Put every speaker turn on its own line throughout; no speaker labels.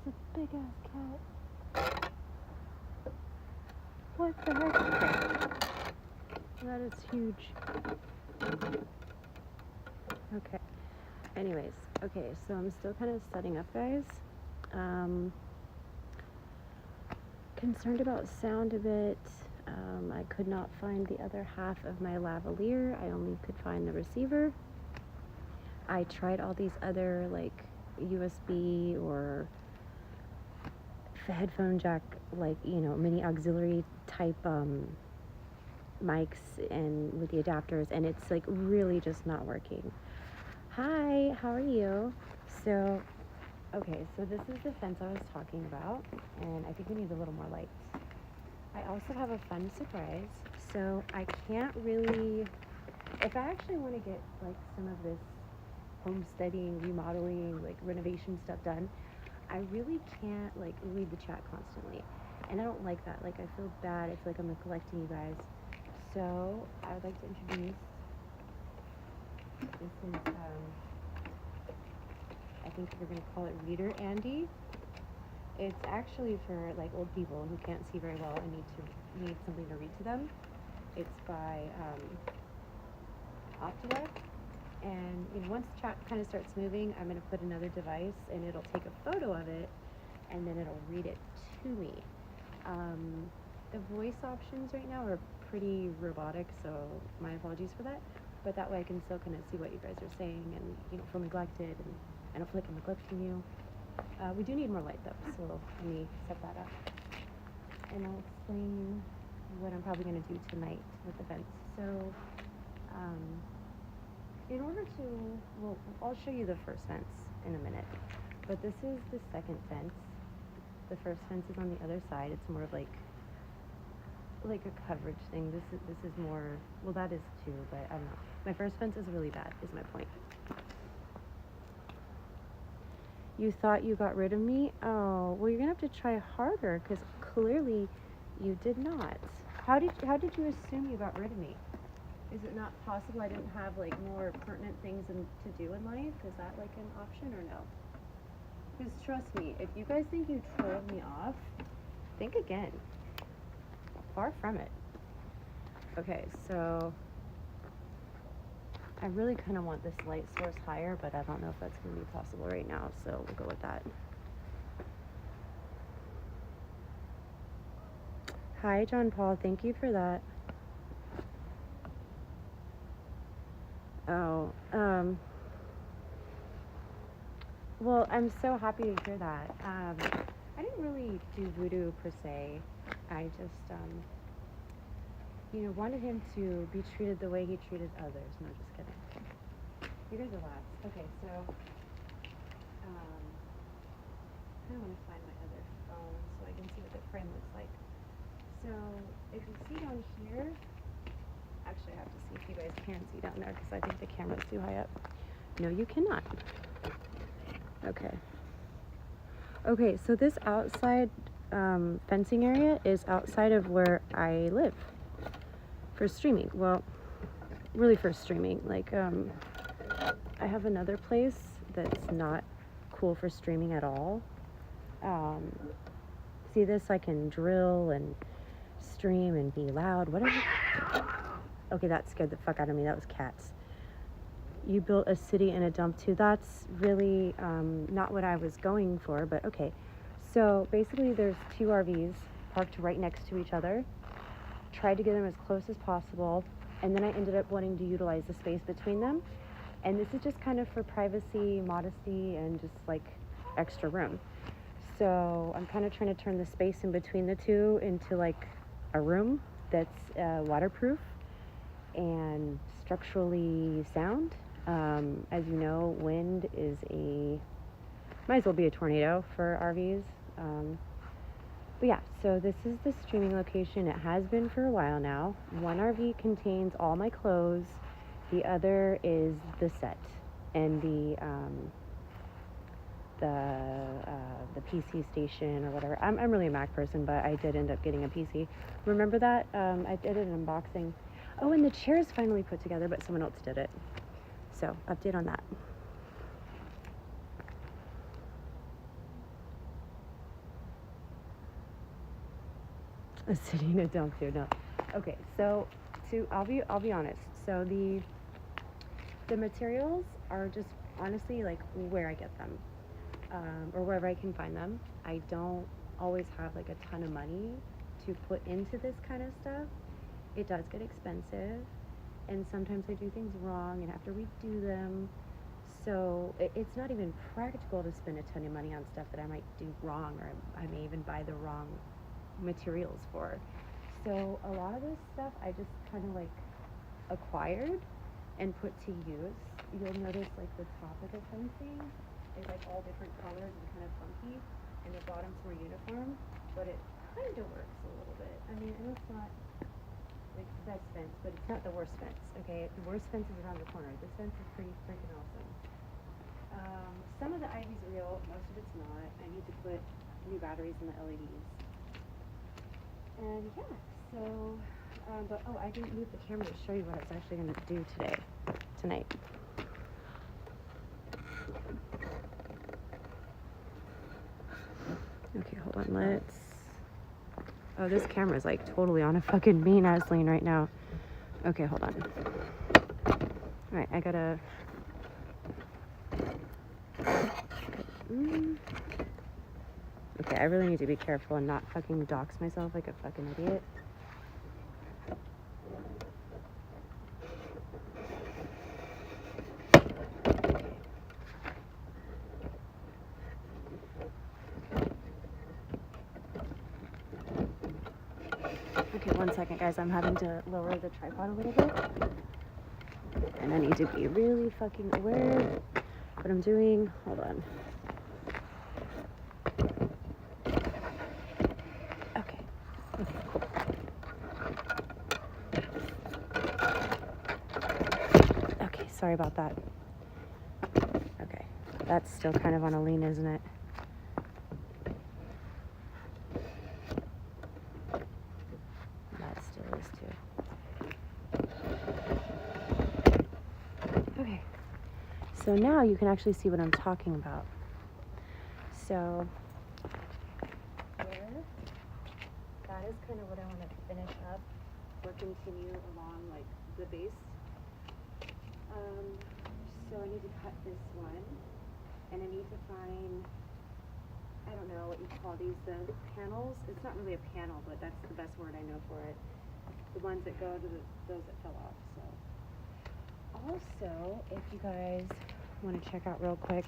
a big ass cat. What the heck? That is huge. Okay. Anyways, okay, so I'm still kind of setting up, guys. Concerned about sound a bit. I could not find the other half of my lavalier. I only could find the receiver. I tried all these other like USB or headphone jack, like, you know, mini auxiliary type mics and with the adapters, and it's like really just not working. Hi, how are you? So, okay, so this is the fence I was talking about, and I think we need a little more light. I also have a fun surprise. So I can't really, if I actually want to get like some of this homesteading, remodeling, like renovation stuff done, I really can't like read the chat constantly. And I don't like that. Like, I feel bad. I feel like I'm neglecting you guys. So I would like to introduce, this is, I think we're going to call it Reader Andy. It's actually for like old people who can't see very well and need something to read to them. It's by Optiva, and you know, once the chat kind of starts moving, I'm going to put another device and it'll take a photo of it, and then it'll read it to me. The voice options right now are pretty robotic, so my apologies for that. But that way I can still kind of see what you guys are saying, and you don't feel neglected, and I don't feel like I'm neglecting you. We do need more light though, so let me set that up. And I'll explain what I'm probably going to do tonight with the fence. So, in order to, well, I'll show you the first fence in a minute. But this is the second fence. The first fence is on the other side. It's more of like a coverage thing. This is more, well, that is too, but I don't know. My first fence is really bad, is my point. You thought you got rid of me? Oh, well, you're gonna have to try harder, because clearly you did not. How did you assume you got rid of me? Is it not possible I didn't have like more pertinent things to do in life? Is that like an option or no? Because trust me, if you guys think you trolled me off, think again. Far from it. Okay, so I really kind of want this light source higher, but I don't know if that's going to be possible right now, so we'll go with that. Hi, John Paul. Thank you for that. Oh, well, I'm so happy to hear that. I didn't really do voodoo per se. I just, you know, wanted him to be treated the way he treated others. No, just kidding. You guys are last. Okay, so, I kind of want to find my other phone so I can see what the frame looks like. So, if you see down here, actually I have to see if you guys can see down there because I think the camera's too high up. No, you cannot. Okay. Okay, so this outside fencing area is outside of where I live for streaming. Well, really for streaming. Like, I have another place that's not cool for streaming at all. See this? I can drill and stream and be loud, whatever. Okay, that scared the fuck out of me. That was cats. You built a city in a dump too. That's really not what I was going for, but okay. So basically there's two RVs parked right next to each other. Tried to get them as close as possible, and then I ended up wanting to utilize the space between them. And this is just kind of for privacy, modesty, and just like extra room. So I'm kind of trying to turn the space in between the two into like a room that's waterproof and structurally sound. As you know, wind is might as well be a tornado for RVs. But yeah, so this is the streaming location. It has been for a while now. One RV contains all my clothes. The other is the set and the PC station or whatever. I'm really a Mac person, but I did end up getting a PC. Remember that? I did an unboxing. Oh, and the chair is finally put together, but someone else did it. So, update on that. A city in a dump too. No. Okay, so I'll be honest. So the materials are just honestly like where I get them, or wherever I can find them. I don't always have like a ton of money to put into this kind of stuff. It does get expensive, and sometimes I do things wrong and have to redo them. So it's not even practical to spend a ton of money on stuff that I might do wrong, or I may even buy the wrong materials for. So a lot of this stuff I just kind of like acquired and put to use. You'll notice like the top of the fencing is like all different colors and kind of funky, and the bottom's more uniform, but it kind of works a little bit. I mean, I know it's not like the best fence, but it's not the worst fence, okay? The worst fence is around the corner. This fence is pretty freaking awesome. Some of the ivy's real, most of it's not. I need to put new batteries in the LEDs. And yeah, so, but oh, I didn't move the camera to show you what I was actually going to do tonight. Okay, hold on, let's, oh, this camera's like totally on a fucking mean ass lane right now. Okay, hold on. Alright, I gotta, okay, I really need to be careful and not fucking dox myself like a fucking idiot. Okay, 1 second, guys. I'm having to lower the tripod a little bit. And I need to be really fucking aware of what I'm doing. Hold on. Okay. Okay, cool. Okay, sorry about that. Okay. That's still kind of on a lean, isn't it? That still is too. Okay. So now you can actually see what I'm talking about. So there, that is kind of what I want to finish up or continue along like the base. So I need to cut this one, and I need to find, I don't know what you call these, the panels. It's not really a panel, but that's the best word I know for it. The ones that go to those that fell off. So also, if you guys want to check out real quick,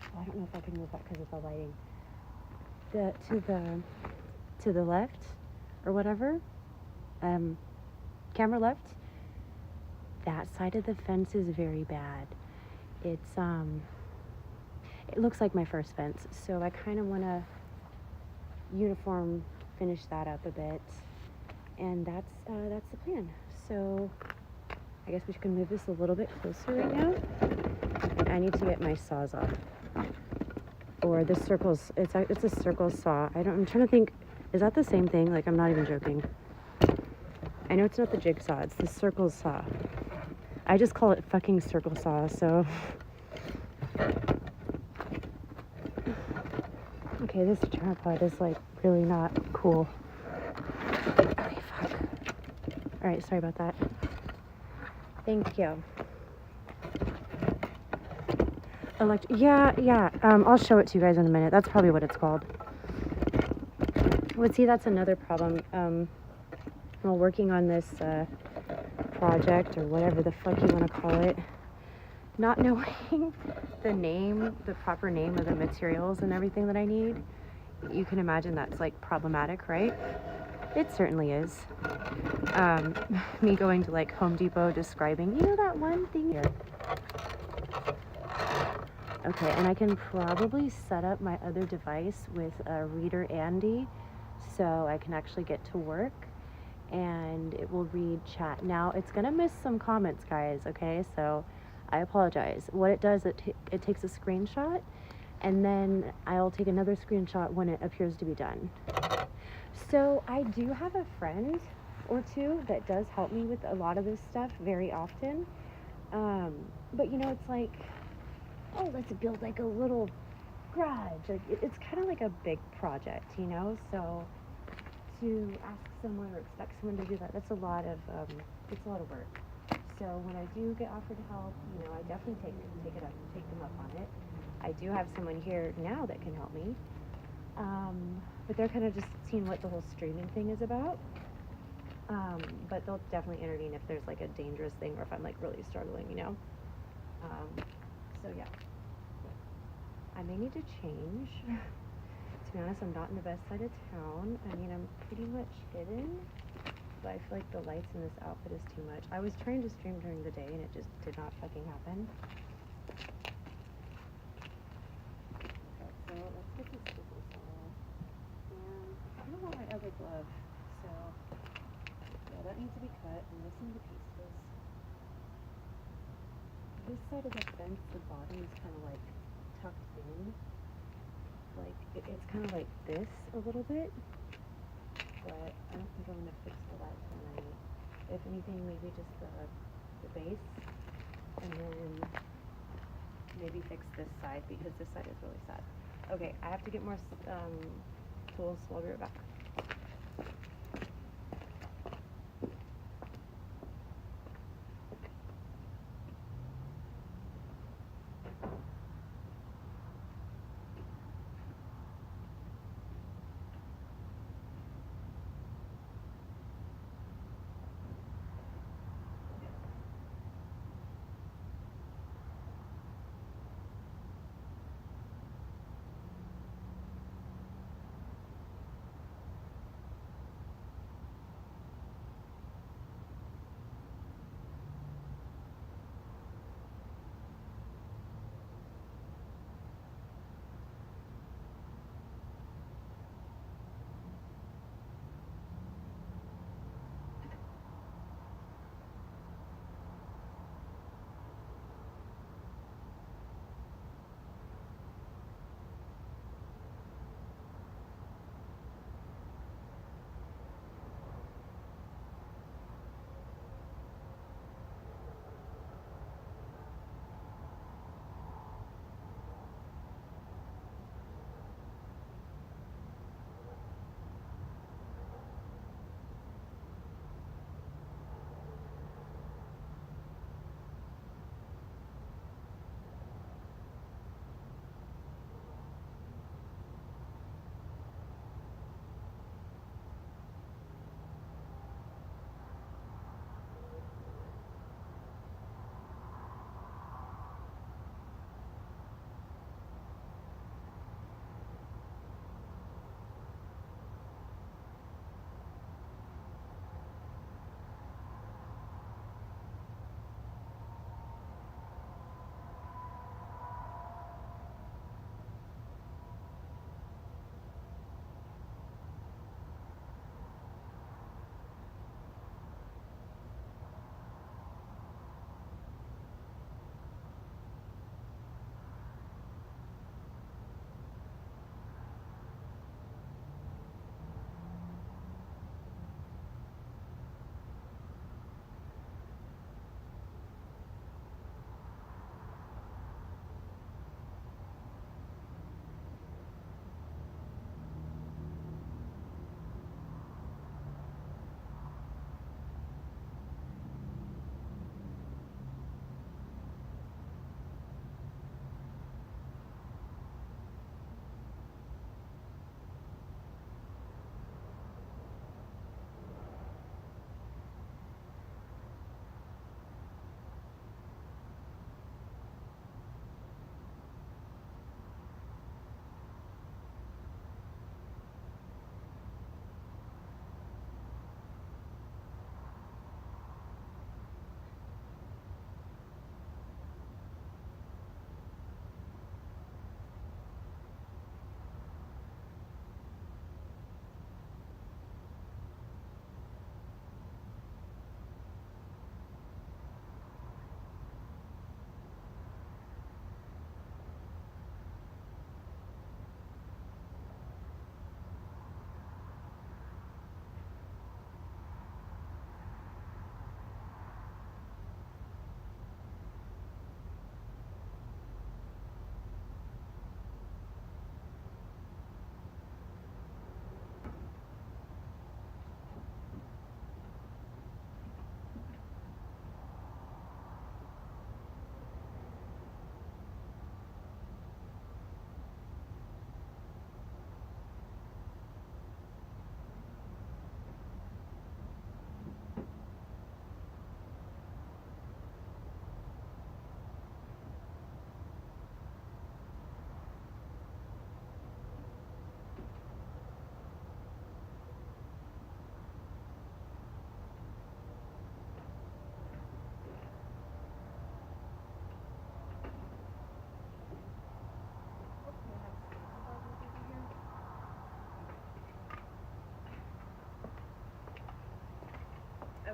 oh, I don't know if I can move that because of the lighting. To the left or whatever, camera left. That side of the fence is very bad. It's it looks like my first fence, so I kind of want to uniform finish that up a bit, and that's the plan. So I guess we can move this a little bit closer right now. I need to get my saws off, or the circles. It's a circle saw. I'm trying to think. Is that the same thing? Like, I'm not even joking. I know it's not the jigsaw. It's the circle saw. I just call it fucking circle saw. So okay, this tripod is like really not cool. Okay, fuck. All right, sorry about that. Thank you. Yeah. I'll show it to you guys in a minute. That's probably what it's called. But see, that's another problem. While working on this project, or whatever the fuck you want to call it, not knowing the proper name of the materials and everything that I need, you can imagine that's like problematic, right? It certainly is. Me going to like Home Depot describing, that one thing here. Okay, and I can probably set up my other device with a reader Andy, so I can actually get to work and it will read chat. Now, it's gonna miss some comments, guys, okay? So I apologize. What it does, it takes a screenshot, and then I'll take another screenshot when it appears to be done. So I do have a friend or two that does help me with a lot of this stuff very often. But it's like, oh, let's build like a little garage. Like, it's kind of like a big project, so to ask someone or expect someone to do that. That's a lot of it's a lot of work. So when I do get offered help, you know, I definitely take them up on it. I do have someone here now that can help me, but they're kind of just seeing what the whole streaming thing is about. But they'll definitely intervene if there's like a dangerous thing or if I'm like really struggling, you know. So yeah, I may need to change. To be honest, I'm not in the best side of town. I mean, I'm pretty much hidden, but I feel like the lights in this outfit is too much. I was trying to stream during the day and it just did not fucking happen. Okay, so let's get this business on. And I don't want my other glove, so yeah, that needs to be cut. I'm missing the pieces. This side of the fence, the bottom is kind of like tucked in. Like, it's kind of like this a little bit, but I don't think I'm going to fix all that tonight. If anything, maybe just the base, and then maybe fix this side, because this side is really sad. Okay, I have to get more tools, so I'll be right back.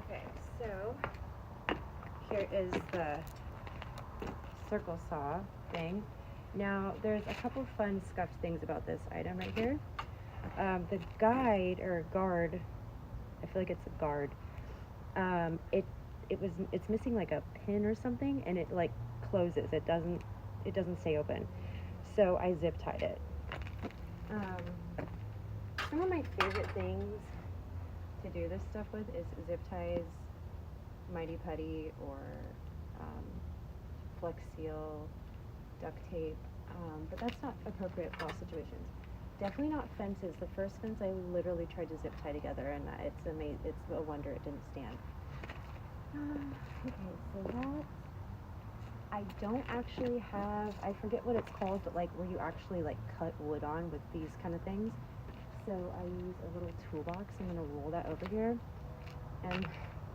Okay, so here is the circle saw thing. Now, there's a couple fun scuffed things about this item right here. The guide or guard, I feel like it's a guard. It's missing like a pin or something, and it like closes. It doesn't stay open. So I zip tied it. Some of my favorite things to do this stuff with is zip ties, Mighty Putty, or Flex Seal, duct tape, but that's not appropriate for all situations. Definitely not fences. The first fence I literally tried to zip tie together, and it's amazing. It's a wonder it didn't stand. Okay, so that I don't actually have. I forget what it's called, but like where you actually like cut wood on with these kind of things. So I use a little toolbox. I'm gonna roll that over here, and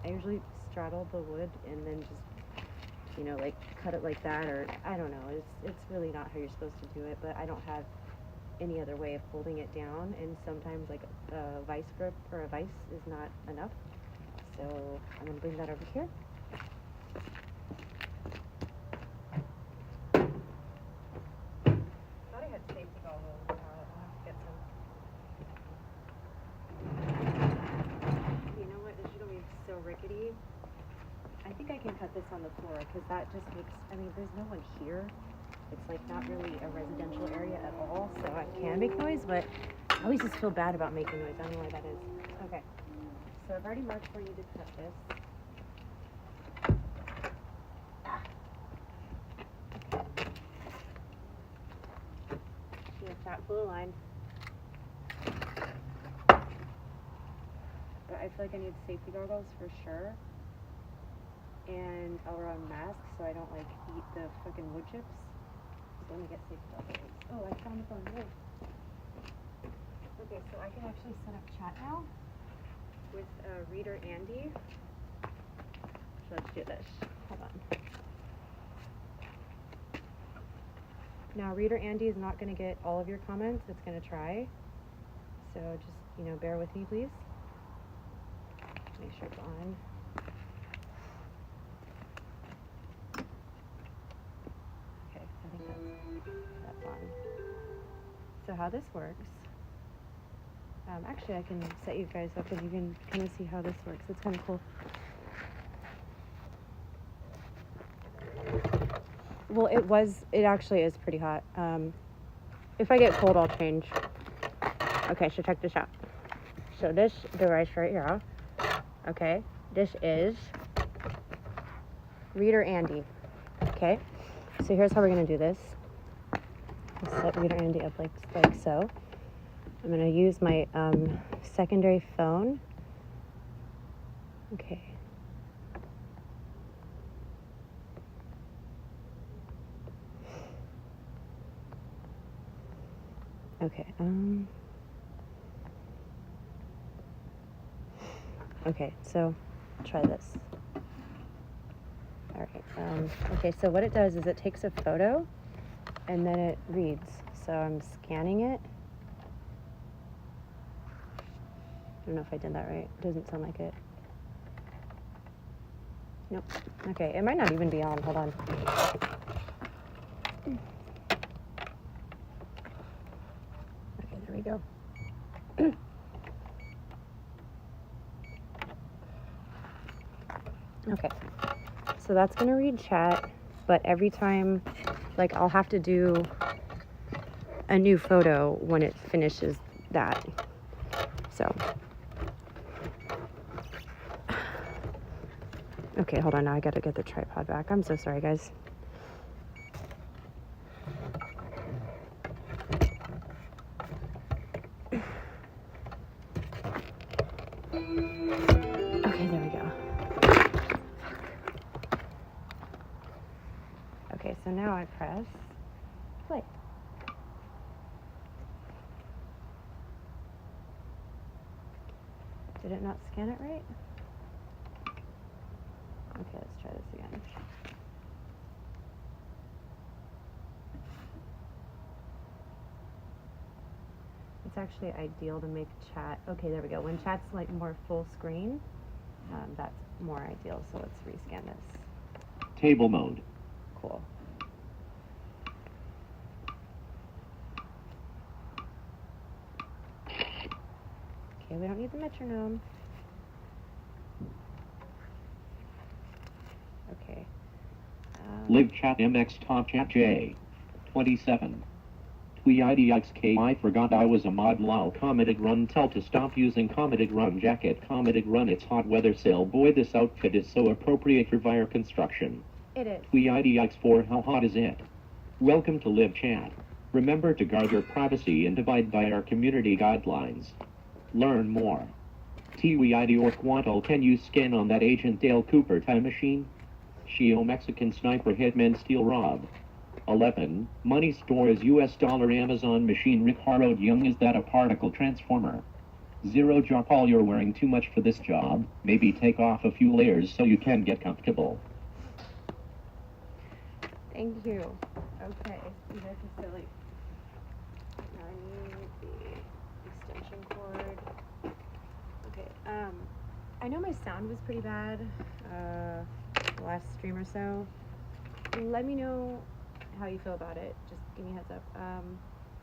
I usually straddle the wood and then just, you know, like cut it like that, or I don't know. It's really not how you're supposed to do it, but I don't have any other way of holding it down, and sometimes like a vice grip or a vice is not enough. So I'm gonna bring that over here. Thought I had safety goggles. I'll have to get some. You know what? This is gonna be so rickety. I think I can cut this on the floor because that just makes. I mean, there's no one here. It's like not really a residential area at all, so I can make noise, but I always just feel bad about making noise. I don't know why that is. Okay, so I've already marked where I need to cut this. See a fat blue line. But I feel like I need safety goggles for sure. And I'll wear a mask so I don't like eat the fucking wood chips. So let me get safety goggles. Oh, I found the phone. Wait. Okay, so I can actually set up chat now with Reader Andy. So let's do this. Hold on. Now, Reader Andy is not going to get all of your comments. It's going to try. So just, you know, bear with me, please. Make sure it's on. Okay, I think that's on. So how this works, actually I can set you guys up and you can kind of see how this works. It's kind of cool. Well, it actually is pretty hot. If I get cold, I'll change. Okay, so check this out. So this device right here, okay, this is Reader Andy, okay? So here's how we're gonna do this. I'll set Reader Andy up like so. I'm gonna use my secondary phone. Okay. Okay, okay, so try this. All right, okay, so what it does is it takes a photo and then it reads. So I'm scanning it. I don't know if I did that right. It doesn't sound like it. Nope. Okay, it might not even be on. Hold on. Okay, there we go. Okay, so that's gonna read chat, but every time, like, I'll have to do a new photo when it finishes that. So, okay, hold on, now I gotta get the tripod back. I'm so sorry, guys. Okay, there we go. Okay, so now I press play. Did it not scan it right? Okay, let's try this again. It's actually ideal to make chat. Okay, there we go. When chat's like more full screen, that's more ideal. So let's rescan this.
Table mode.
Cool. Okay, we don't need the metronome. Okay.
Live chat MX top chat J. 27. TweIDXK I forgot I was a mod lol commented run tell to stop using commented run jacket commented run it's hot weather sale boy this outfit is so appropriate for fire construction.
It is.
TweIDX4 how hot is it? Welcome to Live Chat. Remember to guard your privacy and abide by our community guidelines. Learn more. TweID or Quantal can you scan on that Agent Dale Cooper time machine? Shio Mexican sniper hitman steel rob. 11. Money store is US dollar Amazon machine Rick Harrod Young is that a particle transformer? 0 Job Paul you're wearing too much for this job, maybe take off a few layers so you can get comfortable.
Thank you. Okay, you guys are silly. Now I need the extension cord. Okay, I know my sound was pretty bad the last stream or so. Let me know how you feel about it. Just give me a heads up.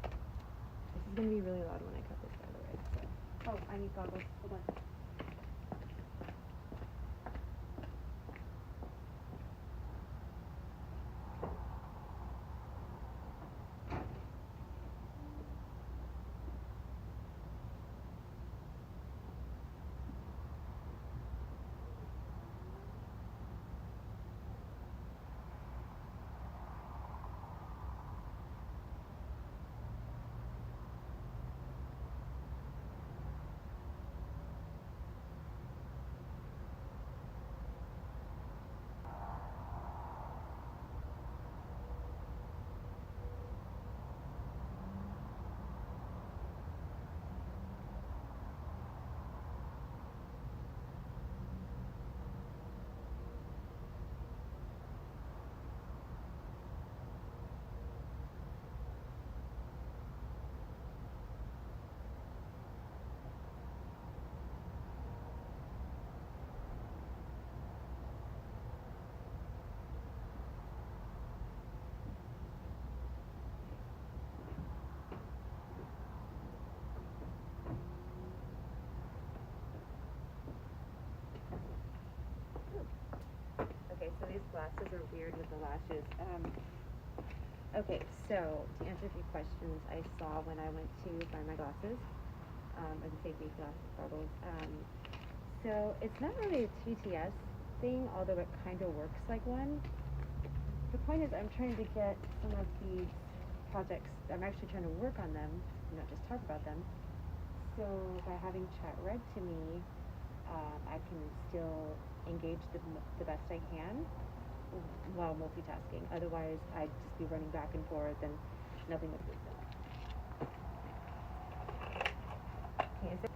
This is gonna be really loud when I cut this, by the way. So. Oh, I need goggles. Hold on. Okay, so these glasses are weird with the lashes. Okay, so to answer a few questions I saw when I went to buy my glasses, or the safety goggles. So it's not really a TTS thing, although it kind of works like one. The point is I'm trying to get some of these projects, I'm actually trying to work on them, not just talk about them. So by having chat read to me, I can still engage the best I can while multitasking. Otherwise, I'd just be running back and forth and nothing would be done. Okay, is there